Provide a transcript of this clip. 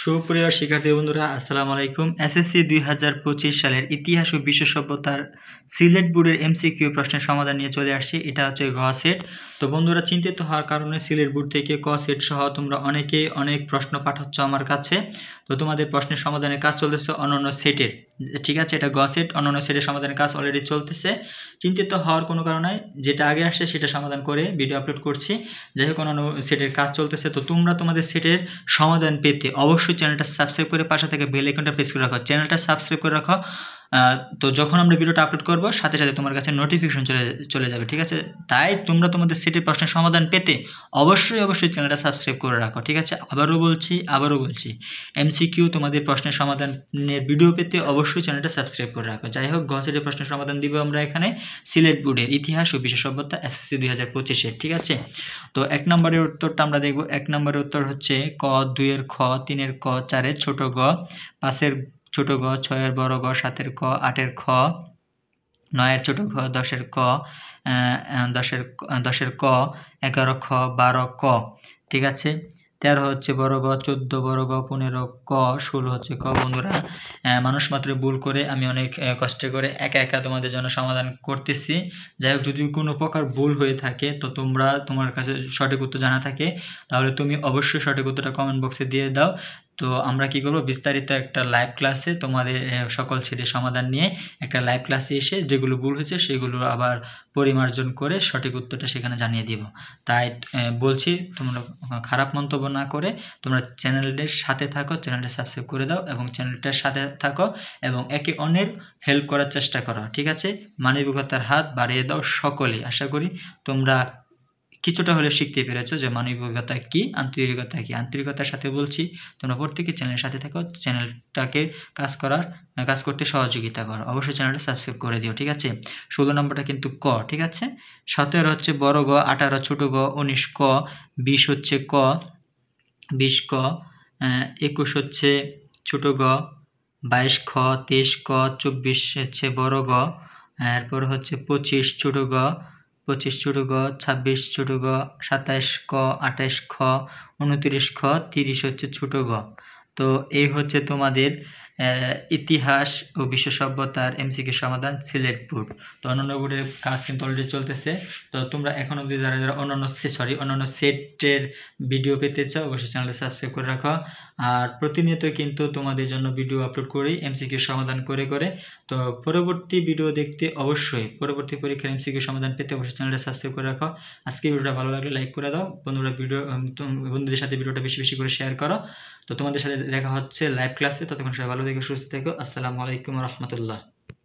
সুপ্রিয় শিক্ষার্থী বন্ধুরা আসসালামু আলাইকুম। এসএসসি 2025 সালের ইতিহাস ও বিশ্ব সভ্যতার সিলেট বোর্ডের এমসিকিউ প্রশ্নের সমাধান নিয়ে চলে আসছি। এটা হচ্ছে গ সেট। তো বন্ধুরা চিন্তিত হওয়ার কারণে সিলেট বোর্ড থেকে ক সেট সহ তোমরা অনেকেই অনেক প্রশ্ন পাঠাচ্ছ আমার কাছে। তো তোমাদের প্রশ্নের সমাধানের কাজ চলতেছে অন্যান্য সেটের, ঠিক আছে? এটা গ সেট, অন্যান্য সেটের সমাধানের কাজ অলরেডি চলতেছে। চিন্তিত হওয়ার কোনো কারণ নাই, যেটা আগে আসছে সেটা সমাধান করে ভিডিও আপলোড করছি। যাই হোক, অন্যান্য সেটের কাজ চলতেছে। তো তোমরা তোমাদের সেটের সমাধান পেতে অবশ্যই চ্যানেলটা সাবস্ক্রাইব করে পাশে থেকে বেল আইকনটা প্রেস করে রাখো। চ্যানেলটা সাবস্ক্রাইব করে রাখো। তো যখন আমরা ভিডিওটা আপলোড করব সাথে সাথে তোমার কাছে নোটিফিকেশন চলে যাবে, ঠিক আছে? তাই তোমরা তোমাদের সেটের প্রশ্নের সমাধান পেতে অবশ্যই চ্যানেলটা সাবস্ক্রাইব করে রাখো, ঠিক আছে? আবারও বলছি এমসিকিউ তোমাদের প্রশ্নের সমাধানের ভিডিও পেতে অবশ্যই চ্যানেলটা সাবস্ক্রাইব করে রাখো। যাই হোক, গ সেটের প্রশ্নের সমাধান দিব আমরা এখানে সিলেট বোর্ডের ইতিহাস ও বিশ্ব সভ্যতা এসএসসি 2025-এর, ঠিক আছে? তো 1 নম্বরের উত্তরটা আমরা দেখব। 1 নম্বরের উত্তর হচ্ছে ক, 2 এর খ, 3 এর ক, 4 এর ছোট গ, 5 এর ছোট গ, 6 এর বড় গ, 7 এর ক, 8 এর খ, 9 এর ছোট গ, 10 এর ক, 10 এর ক, 11 খ, 12 ক, ঠিক আছে? 13 হচ্ছে বড় গ, 14 বড় গ, 15 ক, 16 হচ্ছে ক। বন্ধুরা, মানুষ মাত্র ভুল করে, আমি অনেক কষ্ট করে একা তোমাদের জন্য সমাধান করতেছি। যাই হোক, যদি কোনো প্রকার ভুল হয়ে থাকে তো তোমার কাছে সঠিক উত্তর জানা থাকে তাহলে তুমি অবশ্যই সঠিক উত্তরটা কমেন্ট বক্সে দিয়ে দাও। তো আমরা কি করব, বিস্তারিত একটা লাইভ ক্লাসে তোমাদের সকল সেটের সমাধান নিয়ে একটা লাইভ ক্লাসে এসে যেগুলো ভুল হয়েছে সেগুলো আবার পরিমার্জন করে সঠিক উত্তরটা সেখানে জানিয়ে দিব। তাই বলছি, তোমরা খারাপ মন্তব্য না করে তোমরা চ্যানেলের সাথে থাকো, চ্যানেলটা সাবস্ক্রাইব করে দাও এবং চ্যানেলটার সাথে থাকো এবং একে অন্যের হেল্প করার চেষ্টা করো, ঠিক আছে? মানবিকতার হাত বাড়িয়ে দাও সকলেই। আশা করি তোমরা কিছুটা হলে শিখতে পেরেছো যে মানবিকতা কি, আন্তরিকতা কি। আন্তরিকতার সাথে বলছি, তোমরা প্রত্যেকে চ্যানেলের সাথে থাকো, চ্যানেলটাকে কাজ করতে সহযোগিতা করো। অবশ্যই চ্যানেলটা সাবস্ক্রাইব করে দিও, ঠিক আছে? 16 নম্বরটা কিন্তু ক, ঠিক আছে? 17 হচ্ছে বড় গ, 18 ছোট গ, 19 ক, 20 হচ্ছে ক, 20 ক, 21 হচ্ছে ছোট গ, 22 খ, 23 ক, 24 হচ্ছে বড় গ, এরপর হচ্ছে 25 ছোট গ, 25 ছোট গ, 26 ছোট গ, 27 ক, 28 খ, 29 খ, 30 হচ্ছে ছোট গ। তো এই হচ্ছে তোমাদের ইতিহাস ও বিশ্ব সভ্যতার এমসিকিউ সমাধান সিলেট বোর্ড। তো অন্যান্য বোর্ডের কাজ কিন্তু অলরেডি চলতেছে। তো তোমরা এখন অবধি যারা অন্যান্য সেটের ভিডিও পেতে চাও অবশ্যই চ্যানেলটা সাবস্ক্রাইব করে রাখো। আর প্রতিনিয়ত কিন্তু তোমাদের জন্য ভিডিও আপলোড করি এমসিকিউ সমাধান করে। তো পরবর্তী ভিডিও দেখতে অবশ্যই, পরবর্তী পরীক্ষার এমসিকিউ সমাধান পেতে অবশ্যই চ্যানেলটা সাবস্ক্রাইব করে রাখো। আজকে ভিডিওটা ভালো লাগলে লাইক করে দাও। বন্ধুদের সাথে ভিডিওটা বেশি করে শেয়ার করো। তো তোমাদের সাথে দেখা হচ্ছে লাইভ ক্লাসে। ততক্ষণ সবাই ভালো থেকো, সুস্থ থেকো। আসসালামু আলাইকুম ওয়া রাহমাতুল্লাহ।